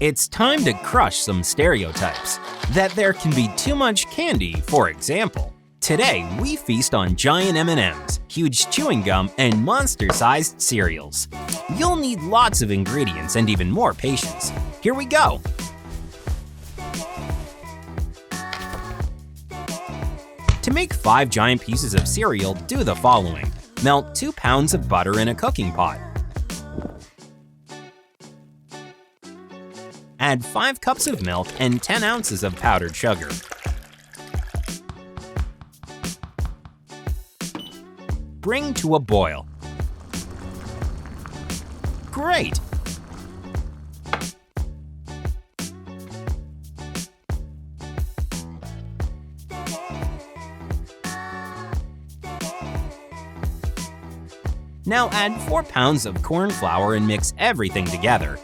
It's time to crush some stereotypes. That there can be too much candy, for example. Today, we feast on giant M&Ms, huge chewing gum, and monster-sized cereals. You'll need lots of ingredients and even more patience. Here we go! To make 5 giant pieces of cereal, do the following. Melt 2 pounds of butter in a cooking pot. Add 5 cups of milk and 10 ounces of powdered sugar. Bring to a boil. Great! Now add 4 pounds of corn flour and mix everything together.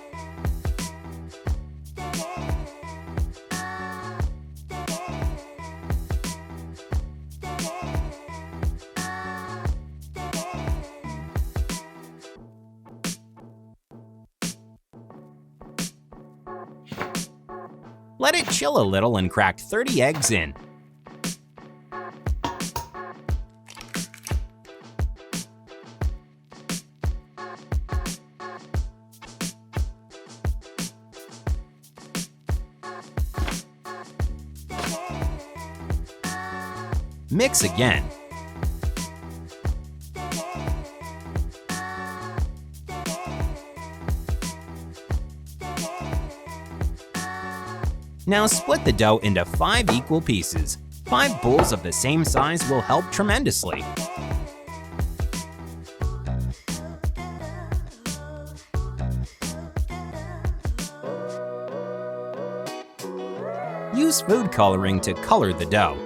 Let it chill a little and crack 30 eggs in. Mix again. Now split the dough into 5 equal pieces. 5 bowls of the same size will help tremendously. Use food coloring to color the dough.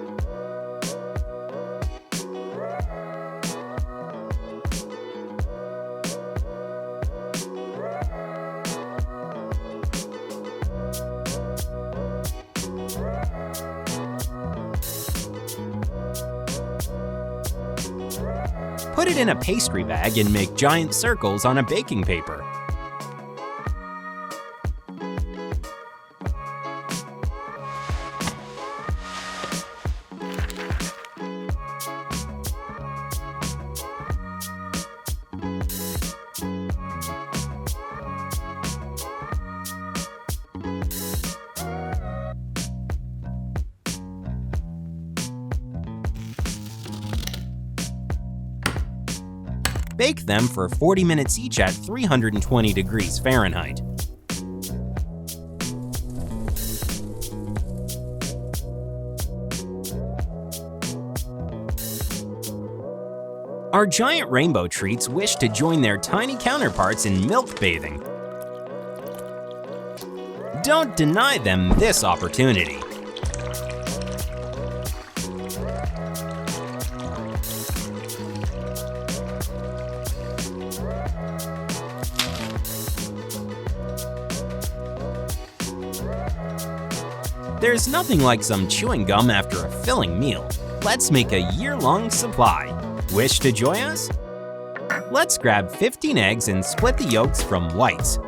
Put it in a pastry bag and make giant circles on a baking paper. Bake them for 40 minutes each at 320 degrees Fahrenheit. Our giant rainbow treats wish to join their tiny counterparts in milk bathing. Don't deny them this opportunity. There's nothing like some chewing gum after a filling meal. Let's make a year-long supply. Wish to join us? Let's grab 15 eggs and split the yolks from whites.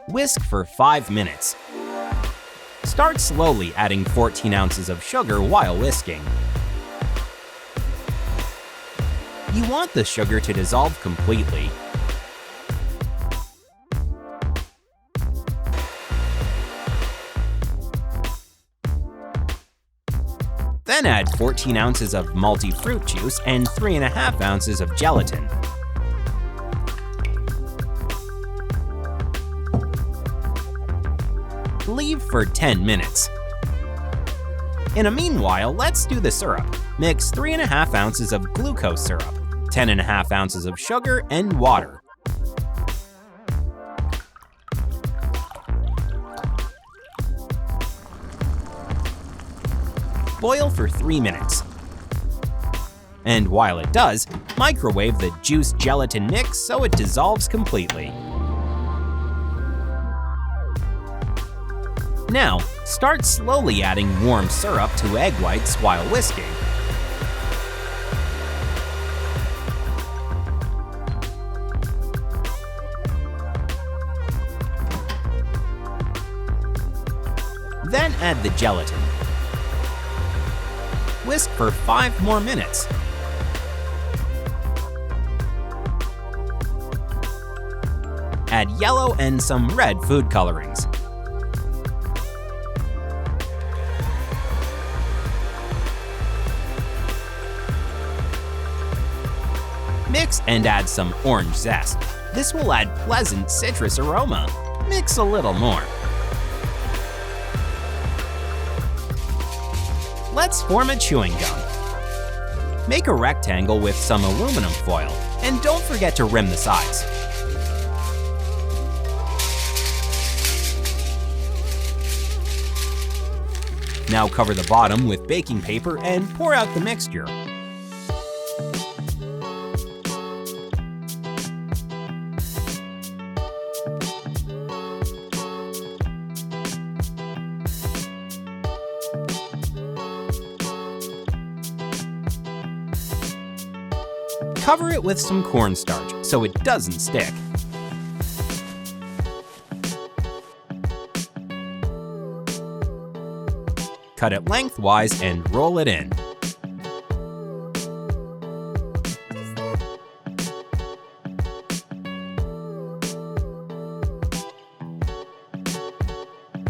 Whisk for 5 minutes. Start slowly adding 14 ounces of sugar while whisking. You want the sugar to dissolve completely. Then add 14 ounces of malty fruit juice and 3.5 ounces of gelatin. Leave for 10 minutes. In a meanwhile, let's do the syrup. Mix 3.5 ounces of glucose syrup, 10.5 ounces of sugar, and water. Boil for 3 minutes. And while it does, microwave the juice gelatin mix so it dissolves completely. Now, start slowly adding warm syrup to egg whites while whisking. add the gelatin. Whisk for 5 more minutes. Add yellow and some red food colorings. Mix and add some orange zest. This will add pleasant citrus aroma. Mix a little more. Let's form a chewing gum. Make a rectangle with some aluminum foil, and don't forget to rim the sides. Now cover the bottom with baking paper and pour out the mixture. Cover it with some cornstarch so it doesn't stick. Cut it lengthwise and roll it in.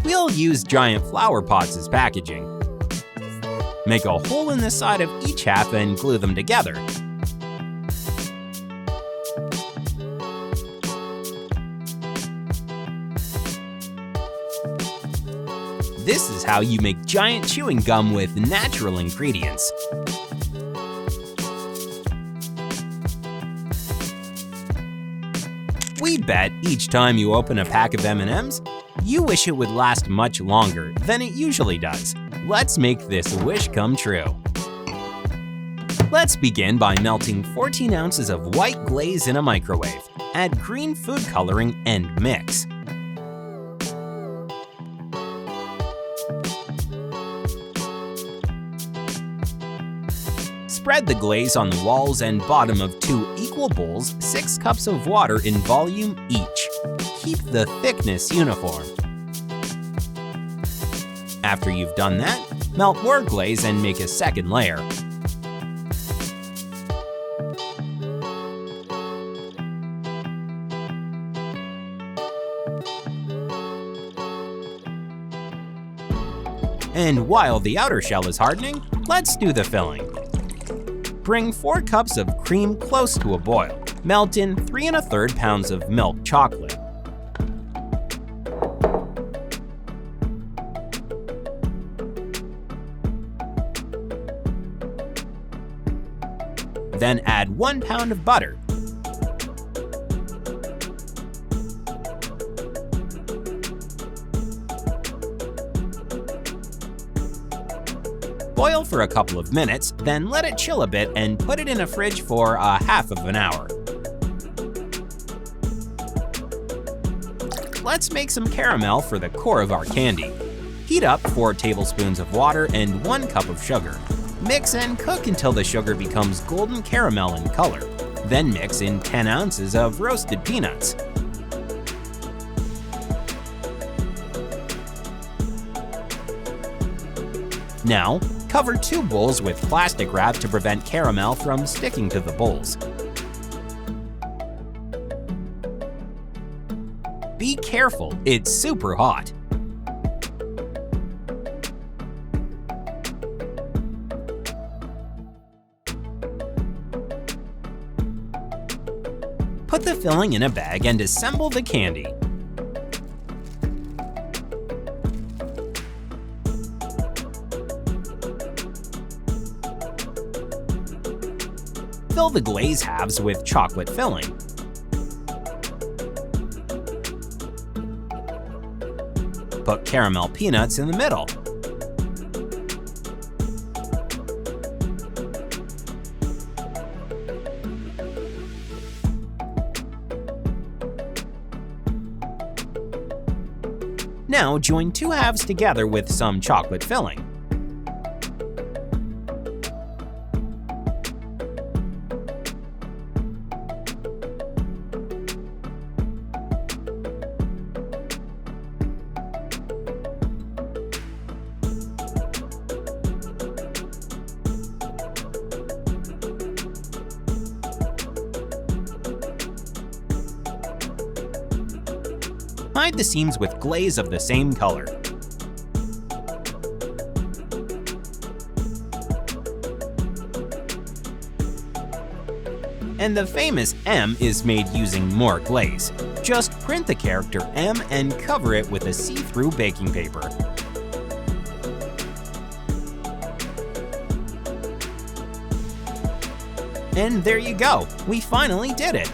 We'll use giant flower pots as packaging. Make a hole in the side of each half and glue them together. This is how you make giant chewing gum with natural ingredients. We'd bet each time you open a pack of M&Ms, you wish it would last much longer than it usually does. Let's make this wish come true. Let's begin by melting 14 ounces of white glaze in a microwave. Add green food coloring and mix. Spread the glaze on the walls and bottom of 2 equal bowls, 6 cups of water in volume each. Keep the thickness uniform. After you've done that, melt more glaze and make a second layer. And while the outer shell is hardening, let's do the filling. Bring 4 cups of cream close to a boil. Melt in 3 1/3 pounds of milk chocolate. Then add 1 pound of butter. Boil for a couple of minutes, then let it chill a bit and put it in a fridge for a half of an hour. Let's make some caramel for the core of our candy. Heat up 4 tablespoons of water and 1 cup of sugar. Mix and cook until the sugar becomes golden caramel in color. Then mix in 10 ounces of roasted peanuts. Now, cover 2 bowls with plastic wrap to prevent caramel from sticking to the bowls. Be careful, it's super hot. Put the filling in a bag and assemble the candy. Fill the glaze halves with chocolate filling. Put caramel peanuts in the middle. Now join 2 halves together with some chocolate filling. Hide the seams with glaze of the same color. And the famous M is made using more glaze. Just print the character M and cover it with a see-through baking paper. And there you go, we finally did it!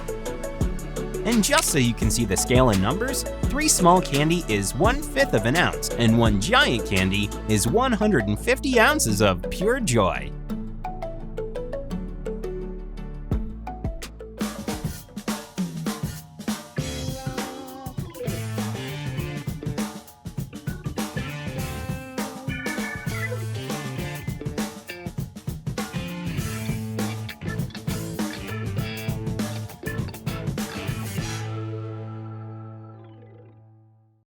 And just so you can see the scale in numbers, 3 small candy is 1/5 of an ounce, and 1 giant candy is 150 ounces of pure joy.